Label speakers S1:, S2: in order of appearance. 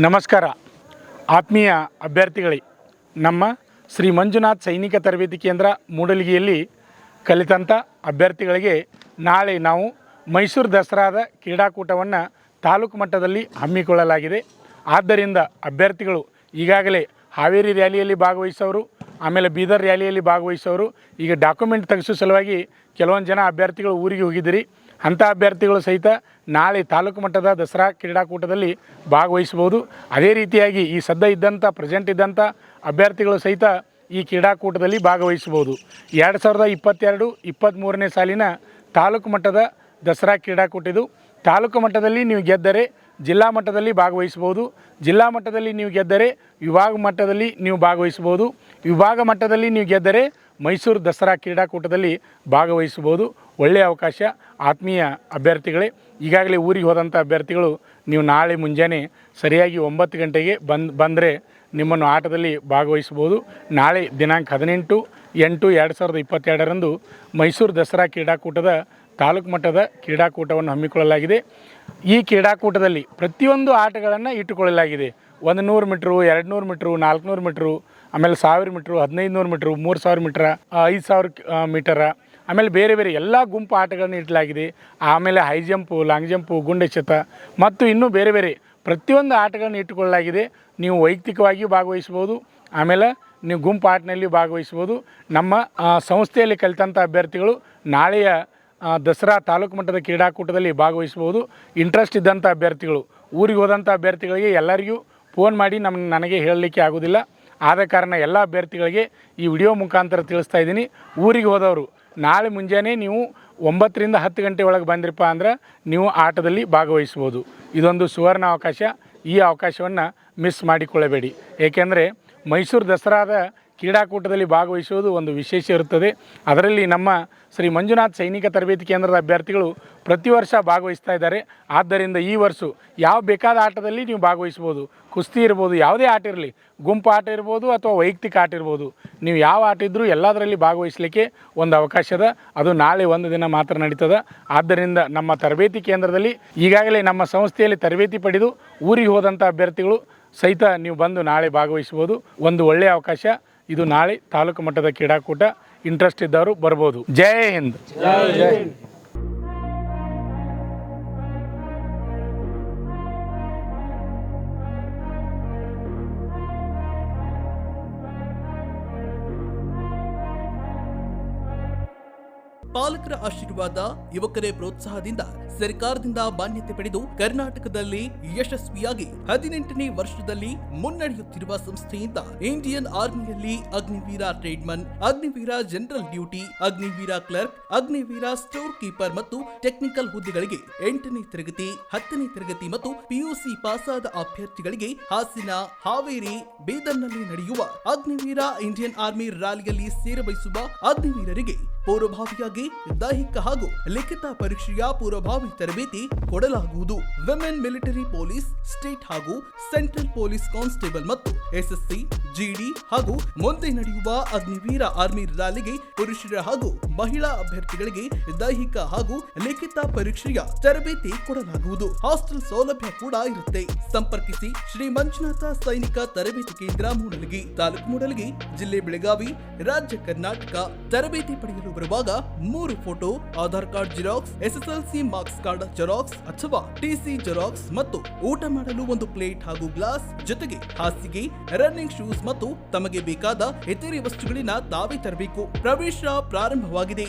S1: ನಮಸ್ಕಾರ ಆತ್ಮೀಯ ಅಭ್ಯರ್ಥಿಗಳೇ, ನಮ್ಮ ಶ್ರೀ ಮಂಜುನಾಥ್ ಸೈನಿಕ ತರಬೇತಿ ಕೇಂದ್ರ ಮೂಡಲಗಿಯಲ್ಲಿ ಕಲಿತಂಥ ಅಭ್ಯರ್ಥಿಗಳಿಗೆ ನಾಳೆ ನಾವು ಮೈಸೂರು ದಸರಾದ ಕ್ರೀಡಾಕೂಟವನ್ನು ತಾಲೂಕು ಮಟ್ಟದಲ್ಲಿ ಹಮ್ಮಿಕೊಳ್ಳಲಾಗಿದೆ. ಆದ್ದರಿಂದ ಅಭ್ಯರ್ಥಿಗಳು ಈಗಾಗಲೇ ಹಾವೇರಿ ರ್ಯಾಲಿಯಲ್ಲಿ ಭಾಗವಹಿಸೋರು, ಆಮೇಲೆ ಬೀದರ್ ರ್ಯಾಲಿಯಲ್ಲಿ ಭಾಗವಹಿಸೋರು, ಈಗ ಡಾಕ್ಯುಮೆಂಟ್ ತೆಗೆಸೋ ಸಲುವಾಗಿ ಕೆಲವೊಂದು ಜನ ಅಭ್ಯರ್ಥಿಗಳು ಊರಿಗೆ ಹೋಗಿದ್ದೀರಿ. ಅಂಥ ಅಭ್ಯರ್ಥಿಗಳು ಸಹಿತ ನಾಳೆ ತಾಲೂಕು ಮಟ್ಟದ ದಸರಾ ಕ್ರೀಡಾಕೂಟದಲ್ಲಿ ಭಾಗವಹಿಸ್ಬೋದು. ಅದೇ ರೀತಿಯಾಗಿ ಈ ಸದ್ಯ ಇದ್ದಂಥ ಪ್ರೆಸೆಂಟ್ ಇದ್ದಂಥ ಅಭ್ಯರ್ಥಿಗಳು ಸಹಿತ ಈ ಕ್ರೀಡಾಕೂಟದಲ್ಲಿ ಭಾಗವಹಿಸ್ಬೋದು. 2022-23ನೇ ಸಾಲಿನ ತಾಲೂಕು ಮಟ್ಟದ ದಸರಾ ಕ್ರೀಡಾಕೂಟ ಇದು. ತಾಲೂಕು ಮಟ್ಟದಲ್ಲಿ ನೀವು ಗೆದ್ದರೆ ಜಿಲ್ಲಾ ಮಟ್ಟದಲ್ಲಿ ಭಾಗವಹಿಸ್ಬೋದು, ಜಿಲ್ಲಾ ಮಟ್ಟದಲ್ಲಿ ನೀವು ಗೆದ್ದರೆ ವಿಭಾಗ ಮಟ್ಟದಲ್ಲಿ ನೀವು ಭಾಗವಹಿಸ್ಬೋದು, ವಿಭಾಗ ಮಟ್ಟದಲ್ಲಿ ನೀವು ಗೆದ್ದರೆ ಮೈಸೂರು ದಸರಾ ಕ್ರೀಡಾಕೂಟದಲ್ಲಿ ಭಾಗವಹಿಸ್ಬೋದು. ಒಳ್ಳೆಯ ಅವಕಾಶ. ಆತ್ಮೀಯ ಅಭ್ಯರ್ಥಿಗಳೇ, ಈಗಾಗಲೇ ಊರಿಗೆ ಹೋದಂಥ ಅಭ್ಯರ್ಥಿಗಳು ನೀವು ನಾಳೆ ಮುಂಜಾನೆ ಸರಿಯಾಗಿ 9 ಗಂಟೆಗೆ ಬಂದರೆ ನಿಮ್ಮನ್ನು ಆಟದಲ್ಲಿ ಭಾಗವಹಿಸ್ಬೋದು. ನಾಳೆ ದಿನಾಂಕ 18/8/2022ರಂದು ಮೈಸೂರು ದಸರಾ ಕ್ರೀಡಾಕೂಟದ ತಾಲೂಕು ಮಟ್ಟದ ಕ್ರೀಡಾಕೂಟವನ್ನು ಹಮ್ಮಿಕೊಳ್ಳಲಾಗಿದೆ. ಈ ಕ್ರೀಡಾಕೂಟದಲ್ಲಿ ಪ್ರತಿಯೊಂದು ಆಟಗಳನ್ನು ಇಟ್ಟುಕೊಳ್ಳಲಾಗಿದೆ. 100 ಮೀಟ್ರು, 200 ಮೀಟ್ರು, 400 ಮೀಟ್ರು, ಆಮೇಲೆ 1000 ಮೀಟ್ರು, 1500 ಮೀಟ್ರು, 3000 ಮೀಟ್ರ, 5000 ಮೀಟರ, ಆಮೇಲೆ ಬೇರೆ ಬೇರೆ ಎಲ್ಲ ಗುಂಪು ಆಟಗಳನ್ನು ಇಡಲಾಗಿದೆ. ಆಮೇಲೆ ಹೈ ಜಂಪು, ಲಾಂಗ್ ಜಂಪು, ಗುಂಡೆಸೆತ ಮತ್ತು ಇನ್ನೂ ಬೇರೆ ಬೇರೆ ಪ್ರತಿಯೊಂದು ಆಟಗಳನ್ನು ಇಟ್ಟುಕೊಳ್ಳಲಾಗಿದೆ. ನೀವು ವೈಯಕ್ತಿಕವಾಗಿ ಭಾಗವಹಿಸ್ಬೋದು, ಆಮೇಲೆ ನೀವು ಗುಂಪು ಆಟದಲ್ಲಿ ಭಾಗವಹಿಸ್ಬೋದು. ನಮ್ಮ ಸಂಸ್ಥೆಯಲ್ಲಿ ಕಲಿತಂಥ ಅಭ್ಯರ್ಥಿಗಳು ನಾಳೆಯ ದಸರಾ ತಾಲೂಕು ಮಟ್ಟದ ಕ್ರೀಡಾಕೂಟದಲ್ಲಿ ಭಾಗವಹಿಸ್ಬೋದು. ಇಂಟ್ರೆಸ್ಟ್ ಇದ್ದಂಥ ಅಭ್ಯರ್ಥಿಗಳು, ಊರಿಗೆ ಹೋದಂಥ ಅಭ್ಯರ್ಥಿಗಳಿಗೆ ಎಲ್ಲರಿಗೂ ಫೋನ್ ಮಾಡಿ ನನಗೆ ಹೇಳಲಿಕ್ಕೆ ಆಗೋದಿಲ್ಲ. ಆದ ಕಾರಣ ಎಲ್ಲ ಅಭ್ಯರ್ಥಿಗಳಿಗೆ ಈ ವಿಡಿಯೋ ಮುಖಾಂತರ ತಿಳಿಸ್ತಾ ಇದ್ದೀನಿ. ಊರಿಗೆ ಹೋದವರು ನಾಳೆ ಮುಂಜಾನೆ ನೀವು 9ರಿಂದ 10 ಗಂಟೆ ಒಳಗೆ ಬಂದ್ರಪ್ಪ ಅಂದ್ರೆ ನೀವು ಆಟದಲ್ಲಿ ಭಾಗವಹಿಸ್ಬೋದು. ಇದೊಂದು ಸುವರ್ಣ ಅವಕಾಶ. ಈ ಅವಕಾಶವನ್ನು ಮಿಸ್ ಮಾಡಿಕೊಳ್ಳಬೇಡಿ. ಏಕೆಂದರೆ ಮೈಸೂರು ದಸರಾದ ಕ್ರೀಡಾಕೂಟದಲ್ಲಿ ಭಾಗವಹಿಸುವುದು ಒಂದು ವಿಶೇಷ ಇರುತ್ತದೆ. ಅದರಲ್ಲಿ ನಮ್ಮ ಶ್ರೀ ಮಂಜುನಾಥ್ ಸೈನಿಕ ತರಬೇತಿ ಕೇಂದ್ರದ ಅಭ್ಯರ್ಥಿಗಳು ಪ್ರತಿ ವರ್ಷ ಭಾಗವಹಿಸ್ತಾ ಇದ್ದಾರೆ. ಆದ್ದರಿಂದ ಈ ವರ್ಷ ಯಾವ ಬೇಕಾದ ಆಟದಲ್ಲಿ ನೀವು ಭಾಗವಹಿಸ್ಬೋದು. ಕುಸ್ತಿ ಇರ್ಬೋದು, ಯಾವುದೇ ಆಟ ಇರಲಿ, ಗುಂಪು ಆಟ ಇರ್ಬೋದು ಅಥವಾ ವೈಯಕ್ತಿಕ ಆಟ ಇರ್ಬೋದು, ನೀವು ಯಾವ ಆಟ ಇದ್ದರೂ ಎಲ್ಲದರಲ್ಲಿ ಭಾಗವಹಿಸಲಿಕ್ಕೆ ಒಂದು ಅವಕಾಶದ. ಅದು ನಾಳೆ ಒಂದು ದಿನ ಮಾತ್ರ ನಡೀತದೆ. ಆದ್ದರಿಂದ ನಮ್ಮ ತರಬೇತಿ ಕೇಂದ್ರದಲ್ಲಿ ಈಗಾಗಲೇ ನಮ್ಮ ಸಂಸ್ಥೆಯಲ್ಲಿ ತರಬೇತಿ ಪಡೆದು ಊರಿಗೆ ಹೋದಂಥ ಅಭ್ಯರ್ಥಿಗಳು ಸಹಿತ ನೀವು ಬಂದು ನಾಳೆ ಭಾಗವಹಿಸ್ಬೋದು. ಒಂದು ಒಳ್ಳೆಯ ಅವಕಾಶ ಇದು. ನಾಳೆ ತಾಲೂಕು ಮಟ್ಟದ ಕ್ರೀಡಾಕೂಟ. ಇಂಟ್ರೆಸ್ಟ್ ಇದ್ದವರು ಬರ್ಬೋದು. ಜೈ ಹಿಂದ್. ಜೈ ಹಿಂದ್.
S2: ಪಾಲಕರ ಆಶೀರ್ವಾದ, ಯುವಕರೇ ಪ್ರೋತ್ಸಾಹದಿಂದ ಸರ್ಕಾರದಿಂದ ಮಾನ್ಯತೆ ಪಡೆದು ಕರ್ನಾಟಕದಲ್ಲಿ ಯಶಸ್ವಿಯಾಗಿ 18ನೇ ವರ್ಷದಲ್ಲಿ ಮುನ್ನಡೆಯುತ್ತಿರುವ ಸಂಸ್ಥೆಯಿಂದ ಇಂಡಿಯನ್ ಆರ್ಮಿಯಲ್ಲಿ Agniveer tradesman, Agniveer general duty, Agniveer clerk, Agniveer store keeper ಮತ್ತು ಟೆಕ್ನಿಕಲ್ ಹುದ್ದೆಗಳಿಗೆ 8ನೇ ತರಗತಿ, 10ನೇ ತರಗತಿ ಮತ್ತು ಪಿಯುಸಿ ಪಾಸಾದ ಅಭ್ಯರ್ಥಿಗಳಿಗೆ ಹಾಸನ, ಹಾವೇರಿ, ಬೀದರ್ನಲ್ಲಿ ನಡೆಯುವ ಅಗ್ನಿವೀರ ಇಂಡಿಯನ್ ಆರ್ಮಿ ರ್ಯಾಲಿಯಲ್ಲಿ ಸೇರಬಯಸುವ ಅಗ್ನಿವೀರರಿಗೆ ಪೂರ್ವಭಾವಿಯಾಗಿ ದೈಹಿಕ ಹಾಗೂ ಲಿಖಿತ ಪರೀಕ್ಷೆಯ ಪೂರ್ವಭಾವಿ ತರಬೇತಿ ಕೊಡಲಾಗುವುದು. ವಿಮೆನ್ ಮಿಲಿಟರಿ ಪೊಲೀಸ್, ಸ್ಟೇಟ್ ಹಾಗೂ ಸೆಂಟ್ರಲ್ ಪೊಲೀಸ್ ಕಾನ್ಸ್ಟೇಬಲ್ ಮತ್ತು ಎಸ್ಎಸ್ಸಿ, ಜಿಡಿ ಹಾಗೂ ಮುಂದೆ ನಡೆಯುವ ಅಗ್ನಿವೀರ ಆರ್ಮಿ ರ್ಯಾಲಿಗೆ ಪುರುಷರ ಹಾಗೂ ಮಹಿಳಾ ಅಭ್ಯರ್ಥಿಗಳಿಗೆ ದೈಹಿಕ ಹಾಗೂ ಲಿಖಿತ ಪರೀಕ್ಷೆಯ ತರಬೇತಿ ಕೊಡಲಾಗುವುದು. ಹಾಸ್ಟೆಲ್ ಸೌಲಭ್ಯ ಕೂಡ ಇರುತ್ತೆ. ಸಂಪರ್ಕಿಸಿ ಶ್ರೀ ಮಂಜುನಾಥ ಸೈನಿಕ ತರಬೇತಿ ಕೇಂದ್ರ ಮೂಡಲಗಿ, ತಾಲೂಕು ಮೂಡಲಗಿ, ಜಿಲ್ಲೆ ಬೆಳಗಾವಿ, ರಾಜ್ಯ ಕರ್ನಾಟಕ. ತರಬೇತಿ ಪಡೆಯಲು ಬರುವಾಗ 3 photo, Aadhaar card xerox, SSLC marks card xerox ಅಥವಾ ಟಿಸಿ ಜೆರಾಕ್ಸ್ ಮತ್ತು ಊಟ ಮಾಡಲು 1 ಪ್ಲೇಟ್ ಹಾಗೂ ಗ್ಲಾಸ್, ಜೊತೆಗೆ ಹಾಸಿಗೆ, ರನ್ನಿಂಗ್ ಶೂಸ್ ಮತ್ತು ತಮಗೆ ಬೇಕಾದ ಇತರೆ ವಸ್ತುಗಳಿನ ತಾವೇ ತರಬೇಕು. ಪ್ರವೇಶ ಪ್ರಾರಂಭವಾಗಿದೆ.